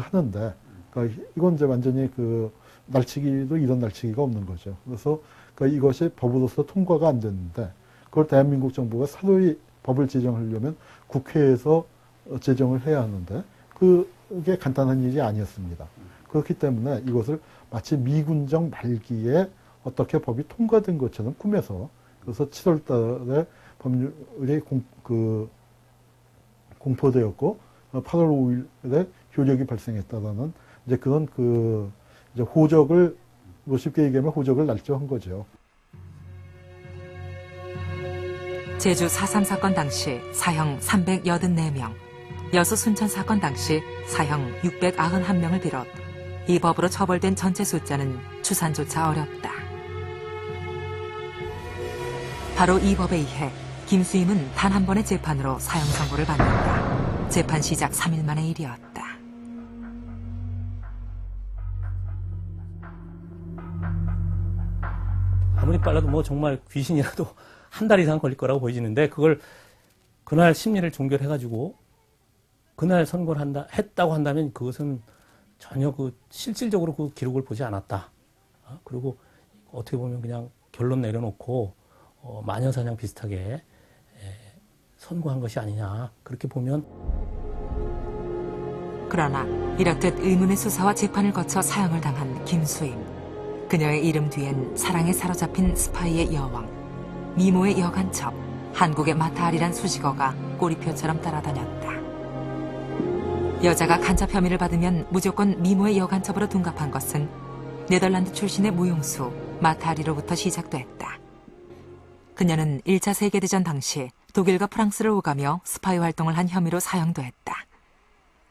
하는데, 그러니까 이건 이제 완전히 그 날치기도 이런 날치기가 없는 거죠. 그래서 그러니까 이것이 법으로서 통과가 안 됐는데, 그걸 대한민국 정부가 사도히 법을 제정하려면 국회에서 제정을 해야 하는데, 그게 간단한 일이 아니었습니다. 그렇기 때문에 이것을 마치 미군정 말기에 어떻게 법이 통과된 것처럼 꾸며서, 그래서 7월 달에 법률이 공포되었고, 8월 5일에 효력이 발생했다라는 이제 그런 이제 호적을, 뭐 쉽게 얘기하면 호적을 날조한 거죠. 제주 4.3 사건 당시 사형 384명, 여수 순천 사건 당시 사형 691명을 비롯 이 법으로 처벌된 전체 숫자는 추산조차 어렵다. 바로 이 법에 의해 김수임은 단 한 번의 재판으로 사형 선고를 받는다. 재판 시작 3일 만의 일이었다. 아무리 빨라도 뭐 정말 귀신이라도 한 달 이상 걸릴 거라고 보여지는데, 그걸 그날 심리를 종결해가지고 그날 선고를 했다고 한다면 그것은 전혀 실질적으로 그 기록을 보지 않았다. 그리고 어떻게 보면 그냥 결론 내려놓고 마녀사냥 비슷하게 선고한 것이 아니냐, 그렇게 보면. 그러나 이렇듯 의문의 수사와 재판을 거쳐 사형을 당한 김수임. 그녀의 이름 뒤엔 사랑에 사로잡힌 스파이의 여왕, 미모의 여간첩, 한국의 마타알이란 수식어가 꼬리표처럼 따라다녔다. 여자가 간첩 혐의를 받으면 무조건 미모의 여간첩으로 둔갑한 것은 네덜란드 출신의 무용수 마타알이로부터 시작됐다. 그녀는 1차 세계대전 당시 독일과 프랑스를 오가며 스파이 활동을 한 혐의로 사형됐다.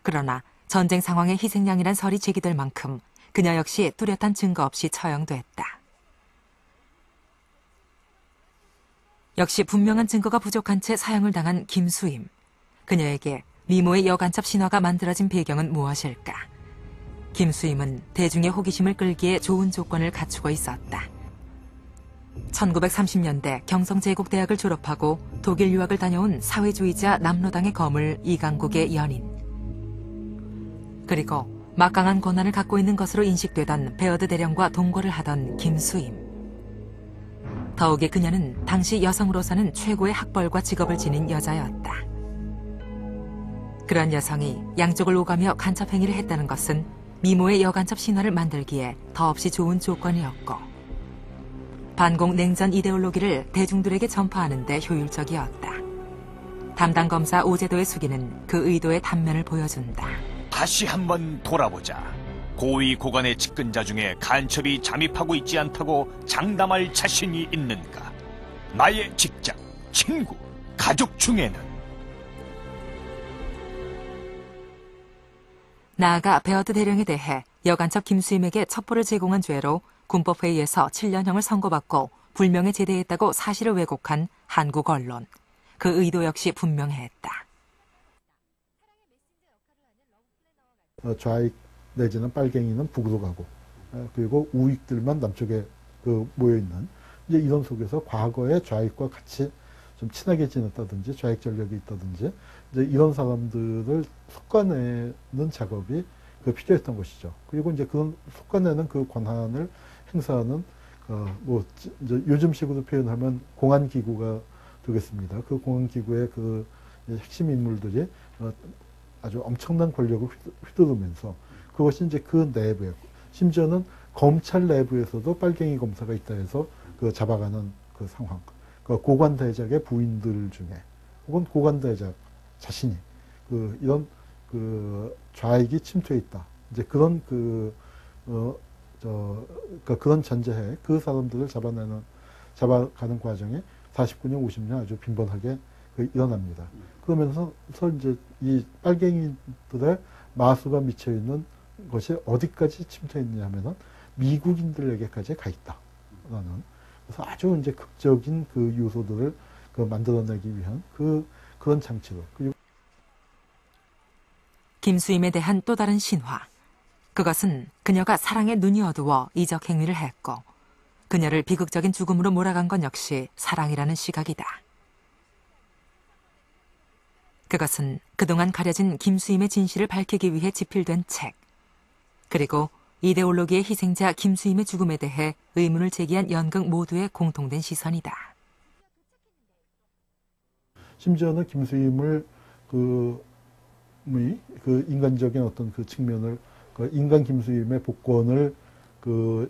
그러나 전쟁 상황의 희생양이란 설이 제기될 만큼 그녀 역시 뚜렷한 증거 없이 처형됐다. 역시 분명한 증거가 부족한 채 사형을 당한 김수임. 그녀에게 미모의 여간첩 신화가 만들어진 배경은 무엇일까? 김수임은 대중의 호기심을 끌기에 좋은 조건을 갖추고 있었다. 1930년대 경성제국대학을 졸업하고 독일 유학을 다녀온 사회주의자 남로당의 거물 이강국의 연인. 그리고 막강한 권한을 갖고 있는 것으로 인식되던 베어드 대령과 동거를 하던 김수임. 더욱이 그녀는 당시 여성으로서는 최고의 학벌과 직업을 지닌 여자였다. 그런 여성이 양쪽을 오가며 간첩 행위를 했다는 것은 미모의 여간첩 신화를 만들기에 더없이 좋은 조건이었고, 반공 냉전 이데올로기를 대중들에게 전파하는 데 효율적이었다. 담당 검사 오제도의 수기는 그 의도의 단면을 보여준다. 다시 한번 돌아보자. 고위 고관의 측근자 중에 간첩이 잠입하고 있지 않다고 장담할 자신이 있는가? 나의 직장, 친구, 가족 중에는. 나아가 베어드 대령에 대해 여간첩 김수임에게 첩보를 제공한 죄로 군법회의에서 7년형을 선고받고 불명예 제대했다고 사실을 왜곡한 한국 언론. 그 의도 역시 분명했다. 좌익 내지는 빨갱이는 북으로 가고, 그리고 우익들만 남쪽에 모여있는, 이제 이런 속에서 과거에 좌익과 같이 좀 친하게 지냈다든지 좌익 전력이 있다든지 이제 이런 사람들을 솎아내는 작업이 필요했던 것이죠. 그리고 이제 그런 솎아내는 그 권한을 행사하는 이제 요즘식으로 표현하면 공안기구가 되겠습니다. 그 공안기구의 핵심 인물들이 아주 엄청난 권력을 휘두르면서 그것이 이제 그 내부에, 심지어는 검찰 내부에서도 빨갱이 검사가 있다 해서 잡아가는 그 상황. 고관대작의 부인들 중에, 혹은 고관대작 자신이 이런 좌익이 침투해 있다. 이제 그런 그런 전제하에 그 사람들을 잡아가는 과정에 49년, 50년 아주 빈번하게 일어납니다. 그러면서 이제 이 빨갱이들의 마수가 미쳐 있는 것이 어디까지 침투했느냐 하면은 미국인들에게까지 가 있다라는, 그래서 아주 이제 극적인 요소들을 만들어내기 위한 그런 장치로. 그리고 김수임에 대한 또 다른 신화. 그것은 그녀가 사랑에 눈이 어두워 이적 행위를 했고, 그녀를 비극적인 죽음으로 몰아간 건 역시 사랑이라는 시각이다. 그것은 그동안 가려진 김수임의 진실을 밝히기 위해 집필된 책, 그리고 이데올로기의 희생자 김수임의 죽음에 대해 의문을 제기한 연극 모두의 공통된 시선이다. 심지어는 김수임을 그 인간적인 어떤 그 측면을, 그 인간 김수임의 복권을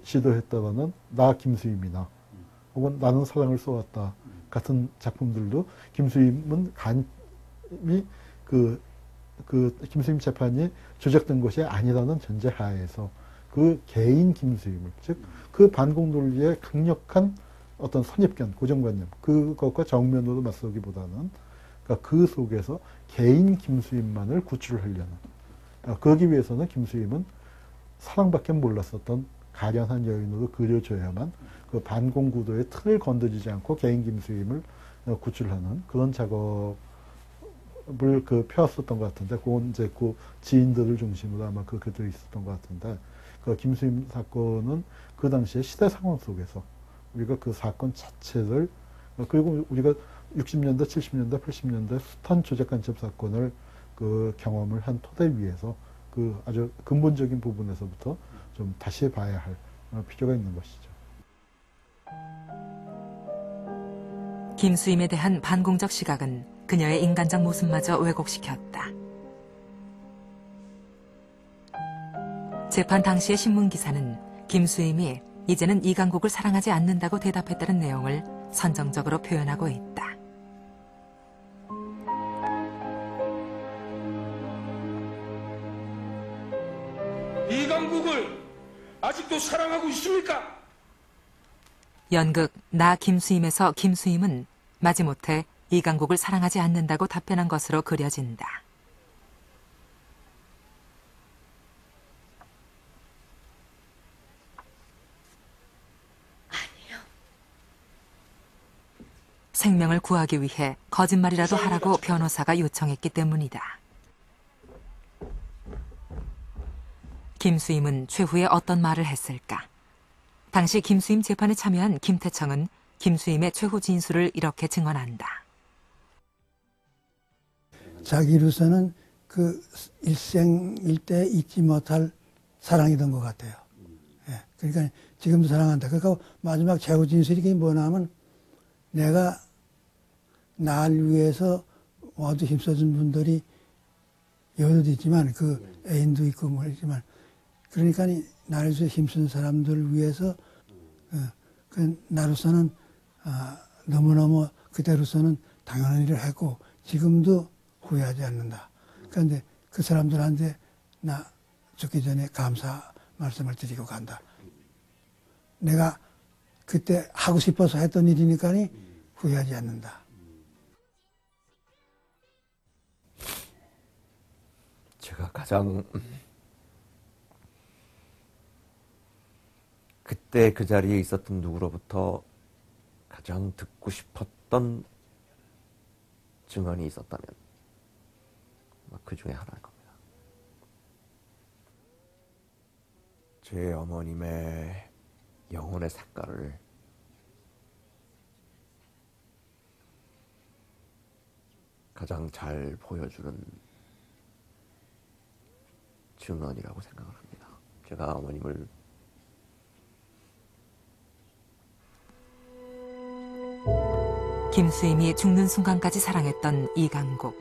시도했다가는 나 김수임이나 혹은 나는 사랑을 써왔다 같은 작품들도 김수임은 간이 김수임 재판이 조작된 것이 아니라는 전제하에서 그 개인 김수임을, 즉 그 반공 논리의 강력한 어떤 선입견, 고정관념, 그것과 정면으로 맞서기보다는 그러니까 그 속에서 개인 김수임만을 구출하려는, 그러기 위해서는 김수임은 사랑밖에 몰랐었던 가련한 여인으로 그려줘야만 그 반공 구도의 틀을 건드리지 않고 개인 김수임을 구출하는 그런 작업을 펴왔었던 것 같은데, 그건 이제 그 지인들을 중심으로 아마 그렇게 되어 있었던 것 같은데, 그 김수임 사건은 그 당시에 시대 상황 속에서 우리가 그 사건 자체를, 그리고 우리가 60년대, 70년대, 80년대 숱한 조작 간첩 사건을 경험을 한 토대 위에서 아주 근본적인 부분에서부터 좀 다시 봐야 할 필요가 있는 것이죠. 김수임에 대한 반공적 시각은 그녀의 인간적 모습마저 왜곡시켰다. 재판 당시의 신문기사는 김수임이 이제는 이강국을 사랑하지 않는다고 대답했다는 내용을 선정적으로 표현하고 있다. 이강국을 아직도 사랑하고 있습니까? 연극 나 김수임에서 김수임은 마지못해 이강국을 사랑하지 않는다고 답변한 것으로 그려진다. 아니요. 생명을 구하기 위해 거짓말이라도 하라고 변호사가 요청했기 때문이다. 김수임은 최후에 어떤 말을 했을까? 당시 김수임 재판에 참여한 김태청은 김수임의 최후 진술을 이렇게 증언한다. 자기로서는 그 일생일대 잊지 못할 사랑이던 것 같아요. 예, 그러니까 지금도 사랑한다. 그러니까 마지막 최후 진술이 뭐냐면 내가 날 위해서 모두 힘써준 분들이 여도도 있지만 그 애인도 있고 뭐 있지만 그러니까 나를 위해서 힘쓴 사람들을 위해서 나로서는 너무너무 그때로서는 당연한 일을 했고 지금도 후회하지 않는다. 그런데 그 사람들한테 나 죽기 전에 감사 말씀을 드리고 간다. 내가 그때 하고 싶어서 했던 일이니까 후회하지 않는다. 제가 가장 그때 그 자리에 있었던 누구로부터 가장 듣고 싶었던 증언이 있었다면 그 중에 하나일 겁니다. 제 어머님의 영혼의 색깔을 가장 잘 보여주는 증언이라고 생각을 합니다. 제가 어머님을 김수임이 죽는 순간까지 사랑했던 이강국.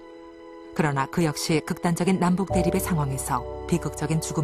그러나 그 역시 극단적인 남북 대립의 상황에서 비극적인 죽음을